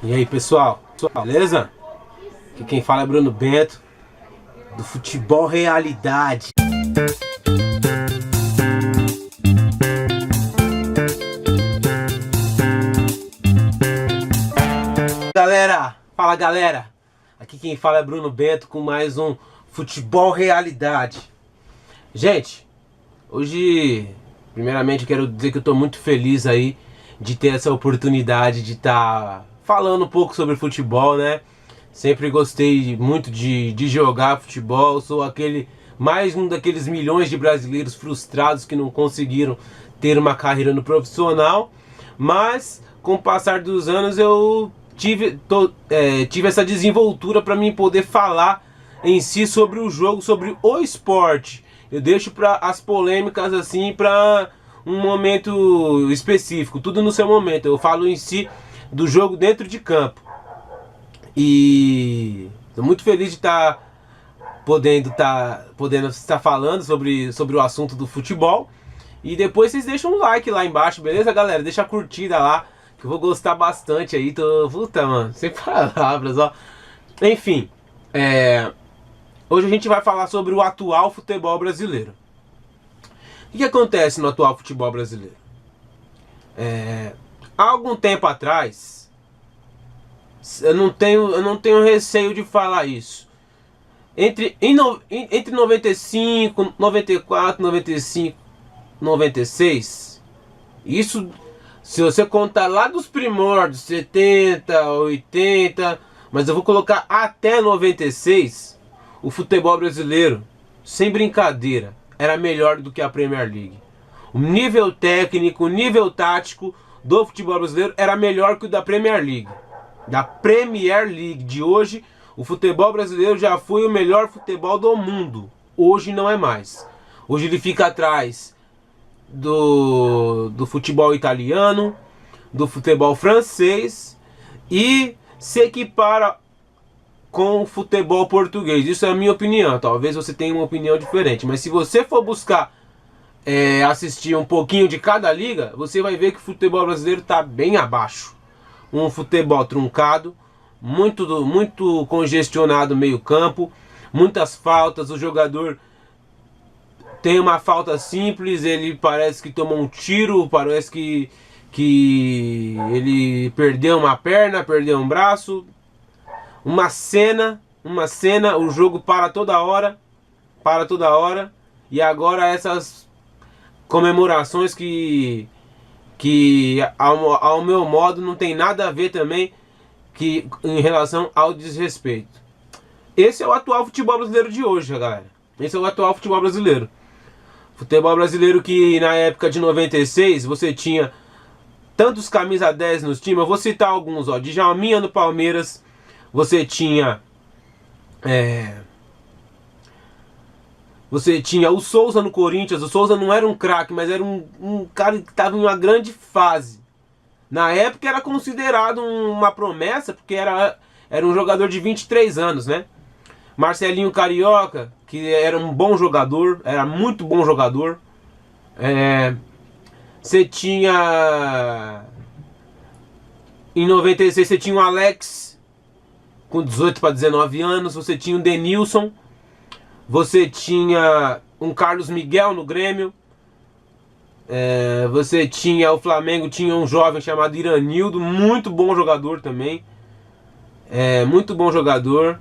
E aí, pessoal, beleza? Aqui quem fala é Bruno Bento, do Futebol Realidade. Fala galera, aqui quem fala é Bruno Bento com mais um Futebol Realidade. Gente, hoje, primeiramente eu quero dizer que eu tô muito feliz aí de ter essa oportunidade de estar falando um pouco sobre futebol, né? Sempre gostei muito de jogar futebol, sou mais um daqueles milhões de brasileiros frustrados que não conseguiram ter uma carreira no profissional, mas com o passar dos anos eu tive essa desenvoltura para mim poder falar em si sobre o jogo, sobre o esporte. Eu deixo para as polêmicas assim para um momento específico, tudo no seu momento. Eu falo em si do jogo dentro de campo. E estou muito feliz de podendo estar falando sobre o assunto do futebol. E depois vocês deixam um like lá embaixo, beleza, galera? Deixa a curtida lá, que eu vou gostar bastante aí. Puta, mano, sem palavras, ó. Enfim, hoje a gente vai falar sobre o atual futebol brasileiro. O que acontece no atual futebol brasileiro? Há algum tempo atrás, eu não tenho receio de falar isso. Entre 95, 94, 95, 96, isso, se você contar lá dos primórdios, 70, 80, mas eu vou colocar até 96, o futebol brasileiro, sem brincadeira, era melhor do que a Premier League. O nível técnico, o nível tático do futebol brasileiro era melhor que o da Premier League. Da Premier League de hoje, o futebol brasileiro já foi o melhor futebol do mundo. Hoje não é mais. Hoje ele fica atrás do futebol italiano, do futebol francês e se equipara com o futebol português. Isso é a minha opinião. Talvez você tenha uma opinião diferente, mas se você for buscar assistir um pouquinho de cada liga, você vai ver que o futebol brasileiro está bem abaixo. Um futebol truncado, muito congestionado meio campo, muitas faltas, o jogador tem uma falta simples, ele parece que tomou um tiro, parece que ele perdeu uma perna, perdeu um braço, uma cena, o jogo para toda hora, e agora essas comemorações que ao meu modo não tem nada a ver também em relação ao desrespeito. Esse é o atual futebol brasileiro de hoje, galera. Esse é o atual futebol brasileiro. Futebol brasileiro que na época de 96 você tinha tantos camisa 10 nos times. Eu vou citar alguns, ó. Djalminha no Palmeiras. Você tinha o Souza no Corinthians. O Souza não era um craque, mas era um cara que estava em uma grande fase. Na época era considerado uma promessa, porque era um jogador de 23 anos, né? Marcelinho Carioca, que era um bom jogador, era muito bom jogador. Você tinha... Em 96 você tinha o Alex, com 18 para 19 anos. Você tinha o Denilson. Você tinha um Carlos Miguel no Grêmio. Você tinha o Flamengo, tinha um jovem chamado Iranildo, muito bom jogador também. Muito bom jogador.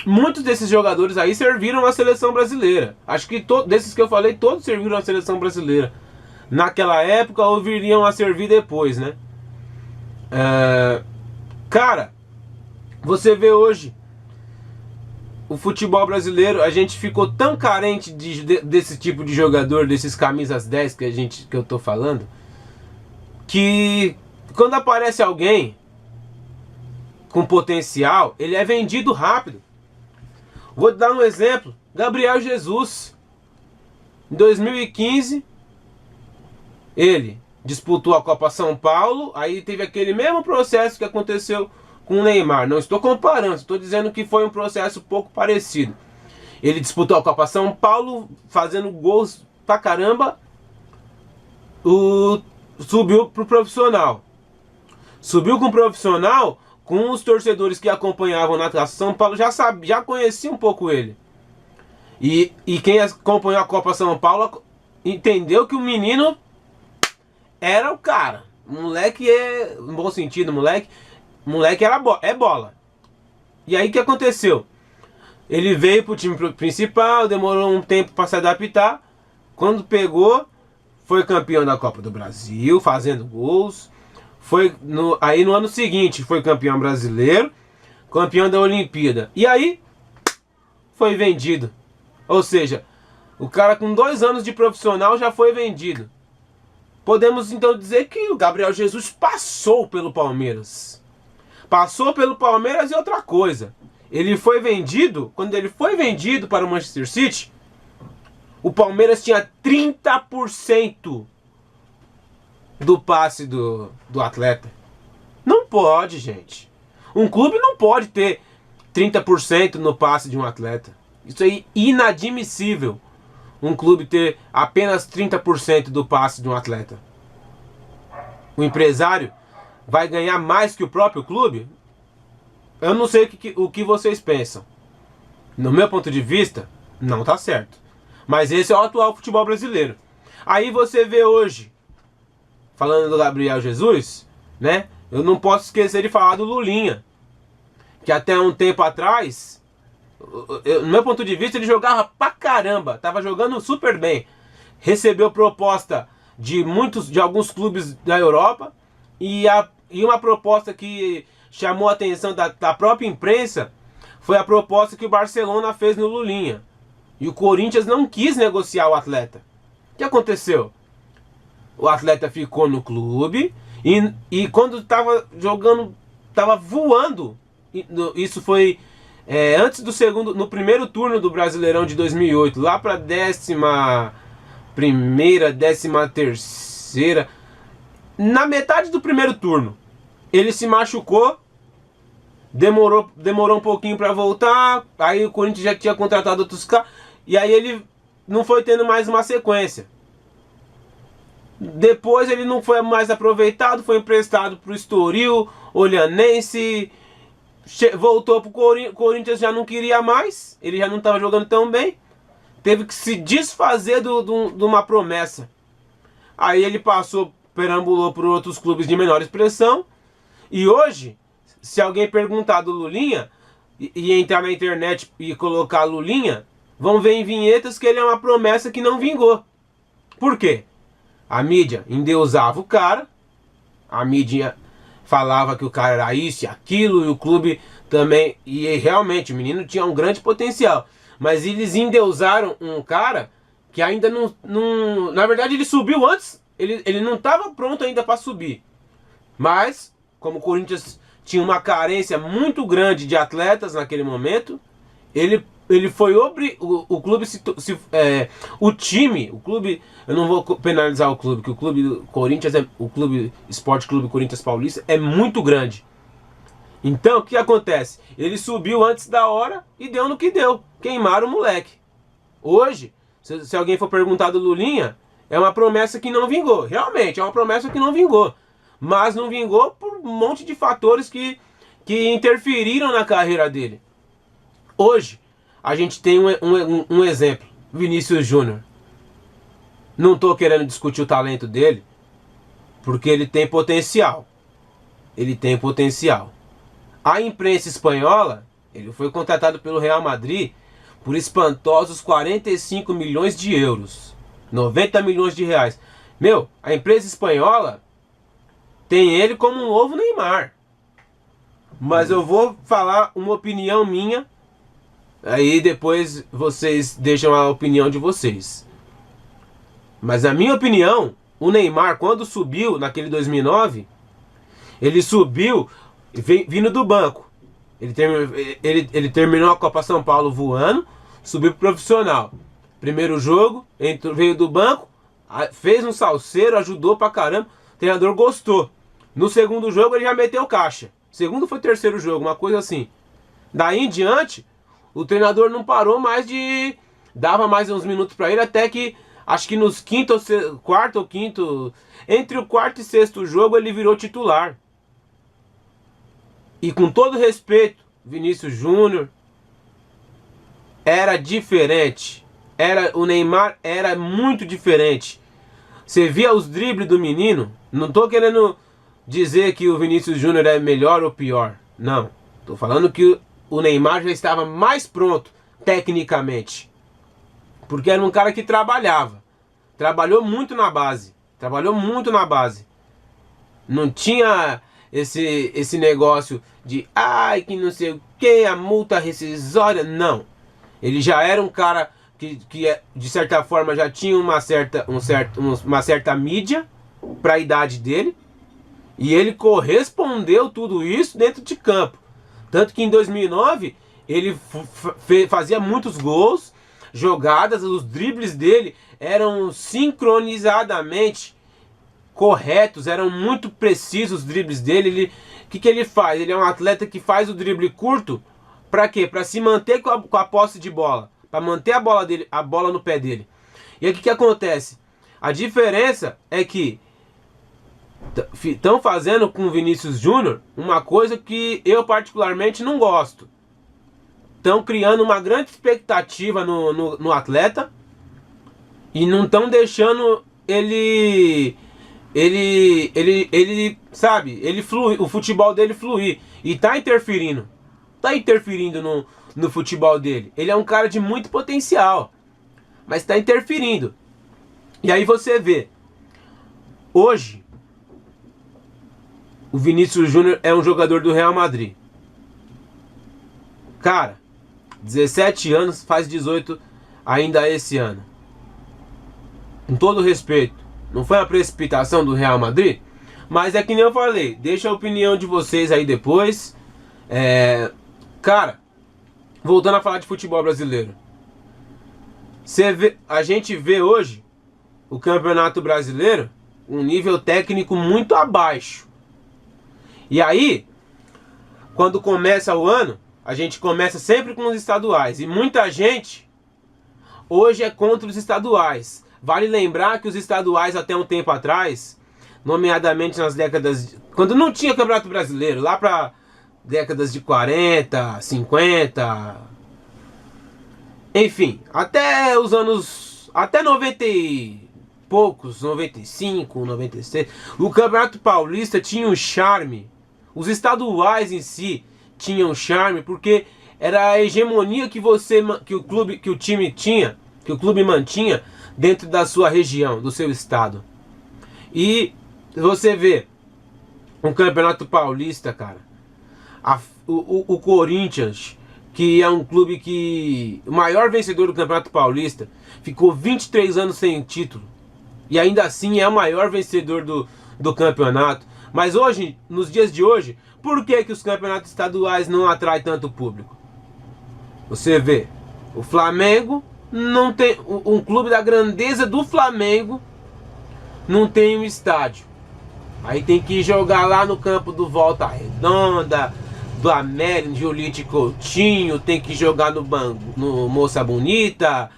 Muitos desses jogadores aí serviram à seleção brasileira. Acho que desses que eu falei, todos serviram à seleção brasileira naquela época ou viriam a servir depois, né? Cara, você vê hoje o futebol brasileiro, a gente ficou tão carente desse tipo de jogador, desses camisas 10 que eu tô falando, que quando aparece alguém com potencial, ele é vendido rápido. Vou dar um exemplo: Gabriel Jesus. Em 2015 ele disputou a Copa São Paulo, aí teve aquele mesmo processo que aconteceu com o Neymar. Não estou comparando, estou dizendo que foi um processo pouco parecido. Ele disputou a Copa São Paulo, fazendo gols pra caramba, subiu pro profissional. Subiu com o profissional, com os torcedores que acompanhavam na Taça São Paulo já conhecia um pouco ele. E quem acompanhou a Copa São Paulo entendeu que o menino era o cara. O moleque no bom sentido, moleque era bola. E aí o que aconteceu? Ele veio pro time principal, demorou um tempo para se adaptar. Quando pegou, foi campeão da Copa do Brasil, fazendo gols. Aí no ano seguinte foi campeão brasileiro, campeão da Olimpíada. E aí foi vendido. Ou seja, o cara com 2 anos de profissional já foi vendido. Podemos então dizer que o Gabriel Jesus passou pelo Palmeiras. Passou pelo Palmeiras e outra coisa. Ele foi vendido, quando ele foi vendido para o Manchester City, o Palmeiras tinha 30% do passe do atleta. Não pode, gente. Um clube não pode ter 30% no passe de um atleta. Isso é inadmissível. Um clube ter apenas 30% do passe de um atleta. O empresário vai ganhar mais que o próprio clube? Eu não sei o que vocês pensam. No meu ponto de vista, não tá certo. Mas esse é o atual futebol brasileiro. Aí você vê hoje, falando do Gabriel Jesus, né? Eu não posso esquecer de falar do Lulinha. Que até um tempo atrás, no meu ponto de vista, ele jogava pra caramba. Tava jogando super bem. Recebeu proposta de alguns clubes da Europa. E uma proposta que chamou a atenção da própria imprensa foi a proposta que o Barcelona fez no Lulinha. E o Corinthians não quis negociar o atleta. O que aconteceu? O atleta ficou no clube e quando estava jogando, estava voando. Isso foi antes no primeiro turno do Brasileirão de 2008, lá para 11ª, 13ª, na metade do primeiro turno, ele se machucou, demorou um pouquinho para voltar, aí o Corinthians já tinha contratado outros caras, e aí ele não foi tendo mais uma sequência. Depois ele não foi mais aproveitado, foi emprestado para o Estoril, Olhanense, voltou para o Corinthians, já não queria mais, ele já não estava jogando tão bem, teve que se desfazer de uma promessa. Aí ele perambulou por outros clubes de menor expressão, e hoje, se alguém perguntar do Lulinha, e entrar na internet e colocar Lulinha, vão ver em vinhetas que ele é uma promessa que não vingou. Por quê? A mídia endeusava o cara, a mídia falava que o cara era isso e aquilo, e o clube também, e realmente o menino tinha um grande potencial, mas eles endeusaram um cara que ainda não na verdade ele subiu antes, ele não estava pronto ainda para subir, mas como o Corinthians tinha uma carência muito grande de atletas naquele momento, ele foi o clube o clube, eu não vou penalizar o clube, que o clube do Corinthians o clube Esporte Clube Corinthians Paulista é muito grande. Então o que acontece? Ele subiu antes da hora e deu no que deu. Queimaram o moleque. Hoje, se alguém for perguntar do Lulinha, é uma promessa que não vingou. Realmente, é uma promessa que não vingou. Mas não vingou por um monte de fatores que interferiram na carreira dele. Hoje, a gente tem um exemplo. Vinícius Júnior. Não estou querendo discutir o talento dele, porque ele tem potencial. Ele tem potencial. A imprensa espanhola, ele foi contratado pelo Real Madrid por espantosos 45 milhões de euros. 90 milhões de reais. Meu, a imprensa espanhola tem ele como um novo Neymar. Mas eu vou falar uma opinião minha. Aí depois vocês deixam a opinião de vocês. Mas na minha opinião, o Neymar, quando subiu naquele 2009, ele subiu vindo do banco. Ele terminou a Copa São Paulo voando, subiu pro profissional. Primeiro jogo, veio do banco, fez um salseiro, ajudou pra caramba. O treinador gostou. No segundo jogo ele já meteu caixa. Segundo foi terceiro jogo, uma coisa assim. Daí em diante, o treinador não parou mais de... Dava mais uns minutos pra ele, até que... Acho que nos quarto ou quinto... Entre o quarto e sexto jogo ele virou titular. E com todo respeito, Vinícius Júnior era diferente. O Neymar era muito diferente. Você via os dribles do menino. Não tô querendo dizer que o Vinícius Júnior é melhor ou pior. Não. Tô falando que o Neymar já estava mais pronto tecnicamente. Porque era um cara que trabalhava. Trabalhou muito na base. Trabalhou muito na base. Não tinha esse negócio de ai que não sei o que, a multa rescisória. Não. Ele já era um cara que de certa forma já tinha uma certa mídia para a idade dele. E ele correspondeu tudo isso dentro de campo. Tanto que em 2009 ele fazia muitos gols, jogadas, os dribles dele eram sincronizadamente corretos, eram muito precisos os dribles dele. O que ele faz? Ele é um atleta que faz o drible curto. Para quê? Para se manter com a posse de bola. Para manter a bola no pé dele. E aí o que acontece? A diferença é que estão fazendo com o Vinícius Júnior uma coisa que eu particularmente não gosto. Estão criando uma grande expectativa no atleta e não estão deixando ele sabe, o futebol dele fluir. E tá interferindo. Tá interferindo no futebol dele. Ele é um cara de muito potencial, mas tá interferindo. E aí você vê, hoje o Vinícius Júnior é um jogador do Real Madrid. Cara, 17 anos, faz 18 ainda esse ano. Com todo respeito, não foi uma precipitação do Real Madrid, mas é que nem eu falei, deixa a opinião de vocês aí depois. Cara, voltando a falar de futebol brasileiro. A gente vê hoje o Campeonato Brasileiro um nível técnico muito abaixo. E aí, quando começa o ano, a gente começa sempre com os estaduais. E muita gente hoje é contra os estaduais. Vale lembrar que os estaduais até um tempo atrás, nomeadamente nas décadas... Quando não tinha Campeonato Brasileiro, lá para décadas de 40, 50... Enfim, até os anos... Até 90 e poucos, 95, 96... O Campeonato Paulista tinha um charme. Os estaduais em si tinham um charme, porque era a hegemonia que o time tinha, que o clube mantinha dentro da sua região, do seu estado. E você vê um Campeonato Paulista, cara, o Corinthians, que é um clube o maior vencedor do Campeonato Paulista, ficou 23 anos sem título. E ainda assim é o maior vencedor do campeonato. Mas hoje, nos dias de hoje, por que os campeonatos estaduais não atraem tanto público? Você vê, o Flamengo não tem... Um clube da grandeza do Flamengo não tem um estádio. Aí tem que jogar lá no campo do Volta Redonda, do América, Juliette Coutinho, tem que jogar no Moça Bonita,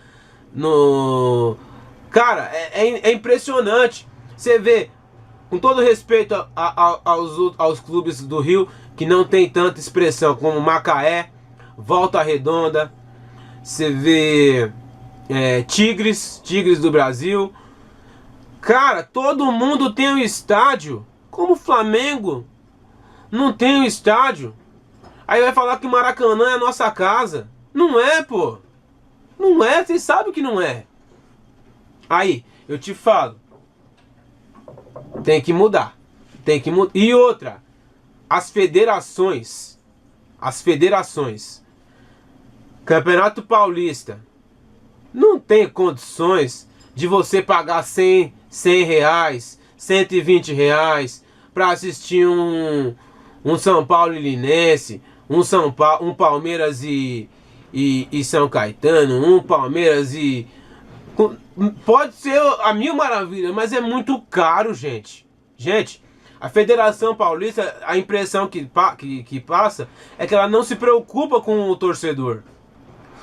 Cara, é impressionante. Você vê, com todo respeito aos clubes do Rio, que não tem tanta expressão, como Macaé, Volta Redonda, você vê Tigres do Brasil. Cara, todo mundo tem um estádio. Como o Flamengo não tem um estádio. Aí vai falar que o Maracanã é a nossa casa. Não é, pô. Não é, vocês sabem que não é. Aí, eu te falo, tem que mudar. Tem que mudar. E outra, as federações. Campeonato Paulista não tem condições de você pagar 100 reais, 120 reais para assistir um São Paulo e Linense, um Palmeiras e São Caetano, um Palmeiras e... Pode ser a mil maravilhas, mas é muito caro, gente. Gente, a Federação Paulista, a impressão que passa é que ela não se preocupa com o torcedor.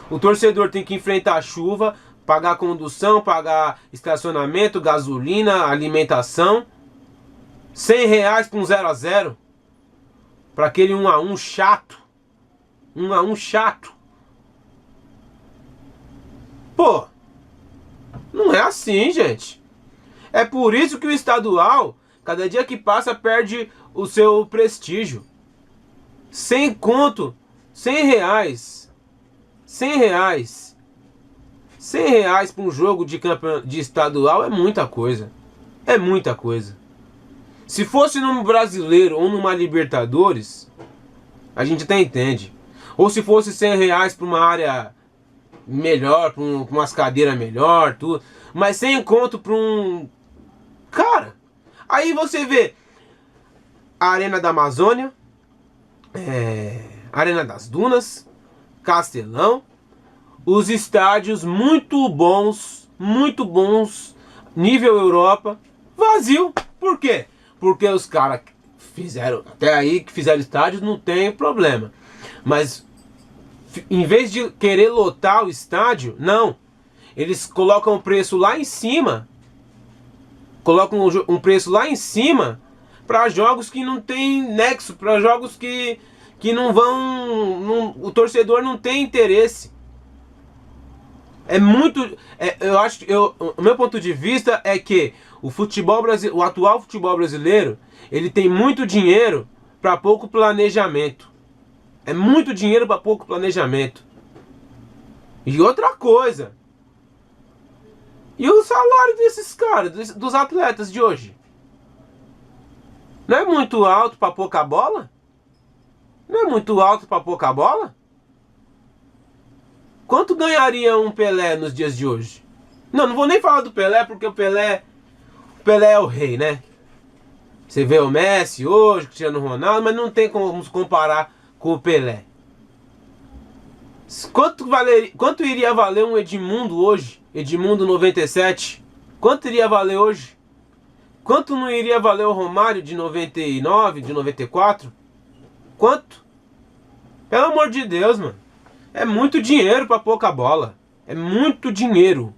O torcedor tem que enfrentar a chuva, pagar condução, pagar estacionamento, gasolina, alimentação. 100 reais para um 0 a 0. para aquele 1 a 1 chato. 1 a 1 chato. Pô, não é assim, gente. É por isso que o estadual, cada dia que passa, perde o seu prestígio. 100 conto, 100 reais. 100 reais. 100 reais para um jogo de estadual é muita coisa. É muita coisa. Se fosse num brasileiro ou numa Libertadores, a gente até entende. Ou se fosse 100 reais para uma área melhor, para umas cadeiras melhor, tudo. Mas 100 conto para um... Cara, aí você vê a Arena da Amazônia, Arena das Dunas, Castelão, os estádios muito bons, nível Europa, vazio. Por quê? Porque os caras fizeram, até aí que fizeram estádios, não tem problema. Mas em vez de querer lotar o estádio, não. Eles colocam o preço lá em cima. Colocam um preço lá em cima para jogos que não tem nexo, para jogos que não vão... o torcedor não tem interesse. É muito... o meu ponto de vista é que o atual futebol brasileiro, ele tem muito dinheiro para pouco planejamento. É muito dinheiro para pouco planejamento. E outra coisa. E o salário desses caras, dos atletas de hoje? Não é muito alto para pouca bola? Não é muito alto para pouca bola? Quanto ganharia um Pelé nos dias de hoje? Não vou nem falar do Pelé, porque o Pelé é o rei, né? Você vê o Messi hoje, Cristiano Ronaldo, mas não tem como comparar com o Pelé. Quanto iria valer um Edmundo hoje? Edmundo 97? Quanto iria valer hoje? Quanto não iria valer o Romário de 99, de 94? Quanto? Pelo amor de Deus, mano. É muito dinheiro pra pouca bola. É muito dinheiro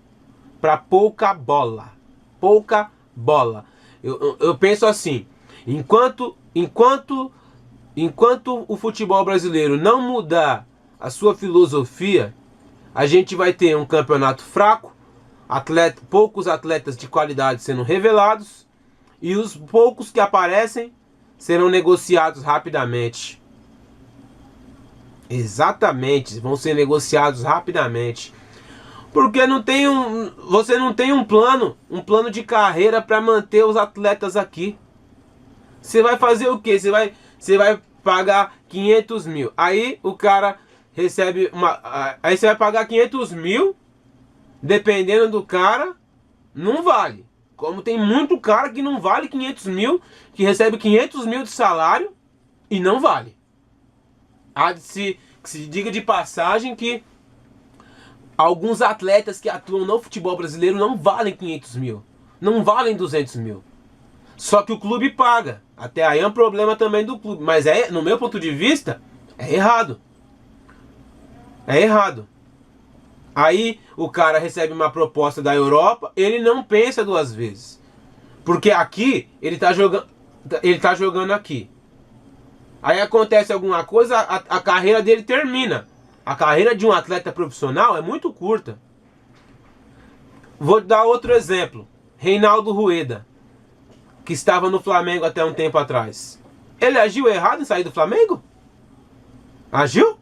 pra pouca bola. Pouca bola. Eu penso assim, enquanto o futebol brasileiro não mudar a sua filosofia, a gente vai ter um campeonato fraco, poucos atletas de qualidade sendo revelados, e os poucos que aparecem serão negociados rapidamente. Exatamente, vão ser negociados rapidamente. Porque você não tem um plano de carreira para manter os atletas aqui. Você vai fazer o quê? Você vai pagar 500 mil. Aí o cara recebe aí você vai pagar 500 mil, dependendo do cara, não vale. Como tem muito cara que não vale 500 mil, que recebe 500 mil de salário e não vale. Há de se diga de passagem que alguns atletas que atuam no futebol brasileiro não valem 500 mil. Não valem 200 mil. Só que o clube paga. Até aí é um problema também do clube. Mas no meu ponto de vista, é errado. É errado. Aí o cara recebe uma proposta da Europa, ele não pensa duas vezes. Porque aqui, ele tá jogando aqui. Aí acontece alguma coisa, a carreira dele termina. A carreira de um atleta profissional é muito curta. Vou dar outro exemplo. Reinaldo Rueda, que estava no Flamengo até um tempo atrás. Ele agiu errado em sair do Flamengo? Agiu?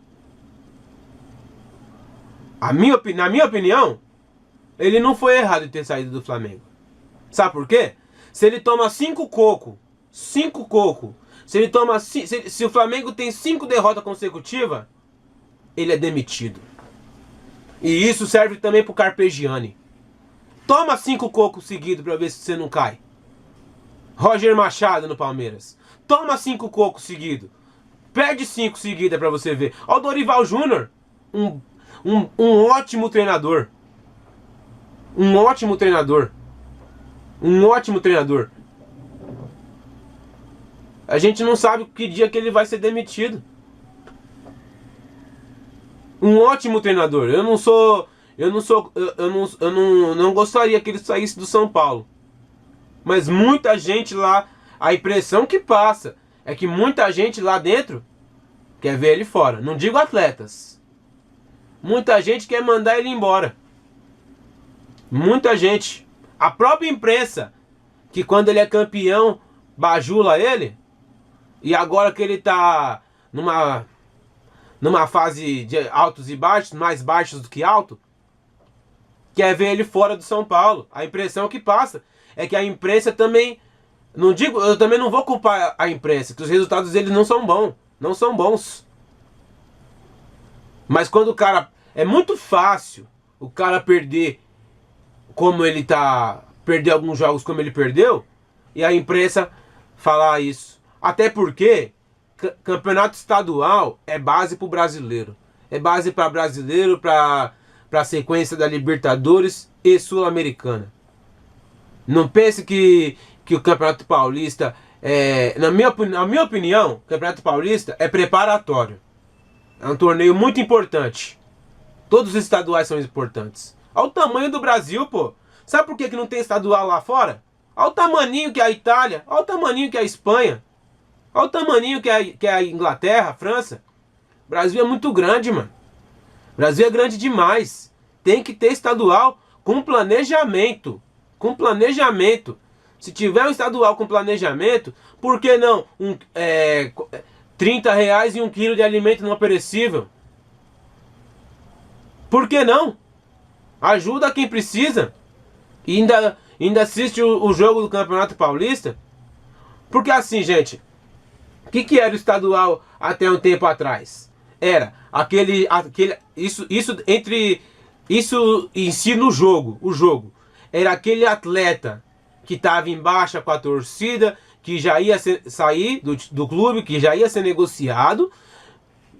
Na minha opinião, ele não foi errado em ter saído do Flamengo. Sabe por quê? Se ele toma 5 coco, se o Flamengo tem 5 derrotas consecutivas, ele é demitido. E isso serve também pro Carpegiani. Toma 5 cocos seguidos pra ver se você não cai. Roger Machado no Palmeiras. Toma 5 cocos seguidos. Perde 5 seguidas pra você ver. Ó o Dorival Júnior. Um ótimo treinador. Um ótimo treinador. Um ótimo treinador. A gente não sabe que dia que ele vai ser demitido. Um ótimo treinador. Eu não gostaria que ele saísse do São Paulo. Mas muita gente lá, a impressão que passa é que muita gente lá dentro quer ver ele fora. Não digo atletas. Muita gente quer mandar ele embora. Muita gente. A própria imprensa, que quando ele é campeão, bajula ele. E agora que ele tá numa fase de altos e baixos, mais baixos do que alto, quer ver ele fora do São Paulo. A impressão que passa é que a imprensa também, não digo, eu também não vou culpar a imprensa, que os resultados deles não são bons, não são bons. Mas quando o cara, é muito fácil o cara perder como ele tá, perder alguns jogos como ele perdeu, e a imprensa falar isso. Até porque campeonato estadual é base para o brasileiro. É base para brasileiro, para a sequência da Libertadores e Sul-Americana. Não pense que o Campeonato Paulista na minha opinião, o Campeonato Paulista é preparatório. É um torneio muito importante. Todos os estaduais são importantes. Olha o tamanho do Brasil, pô. Sabe por que não tem estadual lá fora? Olha o tamaninho que é a Itália. Olha o tamaninho que é a Espanha. Olha o tamaninho que é a Inglaterra, a França. O Brasil é muito grande, mano. O Brasil é grande demais. Tem que ter estadual com planejamento. Com planejamento. Se tiver um estadual com planejamento, por que não 30 reais e 1 quilo de alimento não perecível? Por que não? Ajuda quem precisa. E ainda assiste o jogo do Campeonato Paulista. Porque assim, gente, o que era o estadual até um tempo atrás? Era isso em si no jogo, o jogo. Era aquele atleta que estava em baixa com a torcida, que já ia sair do clube, que já ia ser negociado,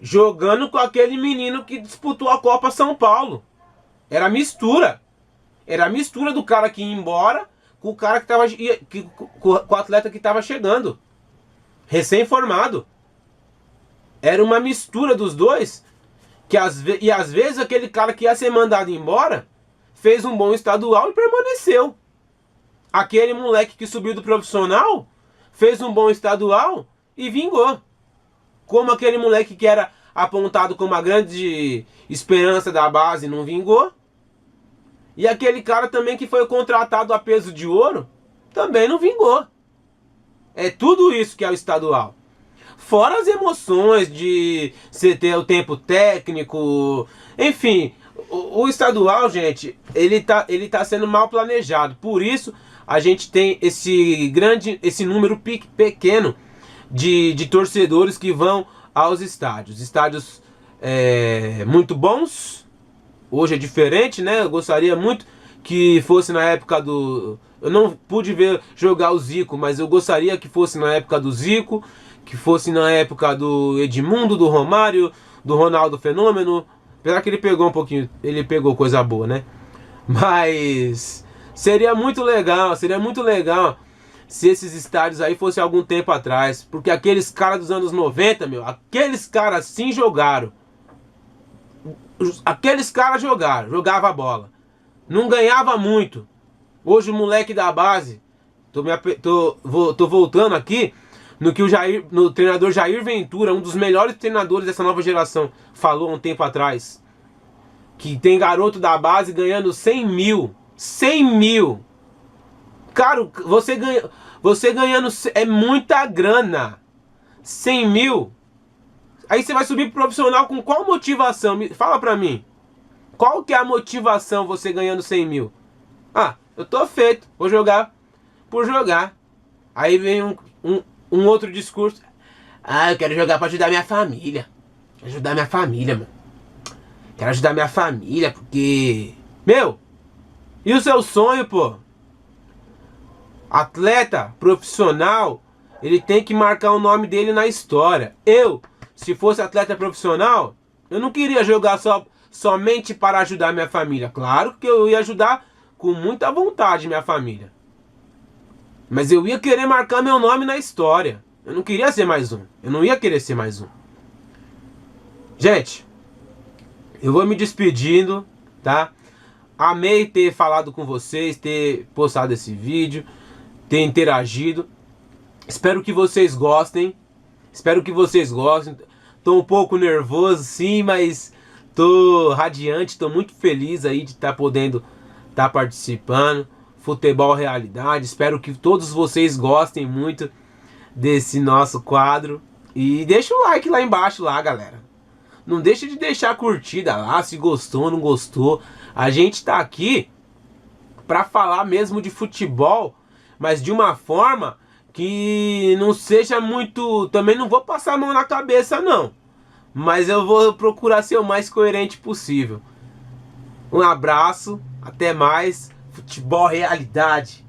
jogando com aquele menino que disputou a Copa São Paulo. Era mistura. Era a mistura do cara que ia embora com o cara com o atleta que estava chegando. Recém-formado. Era uma mistura dos dois. E às vezes aquele cara que ia ser mandado embora fez um bom estadual e permaneceu. Aquele moleque que subiu do profissional fez um bom estadual e vingou. Como aquele moleque que era apontado como a grande esperança da base não vingou. E aquele cara também que foi contratado a peso de ouro também não vingou. É tudo isso que é o estadual. Fora as emoções de você ter o tempo técnico. Enfim, o estadual, gente, ele tá sendo mal planejado. Por isso a gente tem esse número pequeno de torcedores que vão aos estádios. Estádios muito bons. Hoje é diferente, né? Eu gostaria muito que fosse na época do... Eu não pude ver jogar o Zico, mas eu gostaria que fosse na época do Zico, que fosse na época do Edmundo, do Romário, do Ronaldo Fenômeno. Apesar que ele pegou um pouquinho, ele pegou coisa boa, né? Mas seria muito legal se esses estádios aí fossem algum tempo atrás. Porque aqueles caras dos anos 90, aqueles caras sim jogaram. Aqueles caras jogavam a bola. Não ganhava muito. Hoje o moleque da base, tô voltando aqui no que no treinador Jair Ventura, um dos melhores treinadores dessa nova geração, falou há um tempo atrás. Que tem garoto da base ganhando 100 mil. 100 mil. Cara, você ganhando é muita grana. 100 mil. Aí você vai subir pro profissional com qual motivação? Fala pra mim. Qual que é a motivação você ganhando 100 mil? Ah, eu tô feito. Vou jogar por jogar. Aí vem um outro discurso. Ah, eu quero jogar pra ajudar minha família. Quero ajudar minha família, mano. Quero ajudar minha família porque... E o seu sonho, pô? Atleta profissional, ele tem que marcar o nome dele na história. Se fosse atleta profissional, eu não queria jogar somente para ajudar minha família. Claro que eu ia ajudar com muita vontade minha família. Mas eu ia querer marcar meu nome na história. Eu não queria ser mais um. Eu não ia querer ser mais um. Gente, eu vou me despedindo, tá? Amei ter falado com vocês, ter postado esse vídeo, ter interagido. Espero que vocês gostem, Espero que vocês gostem. Tô um pouco nervoso, sim, mas tô radiante, tô muito feliz aí de estar podendo estar participando. Futebol Realidade. Espero que todos vocês gostem muito desse nosso quadro. E deixa o like lá embaixo lá, galera. Não deixa de deixar a curtida lá, se gostou, não gostou. A gente tá aqui pra falar mesmo de futebol, mas de uma forma que não seja muito... Também não vou passar a mão na cabeça, não. Mas eu vou procurar ser o mais coerente possível. Um abraço, até mais. Futebol Realidade.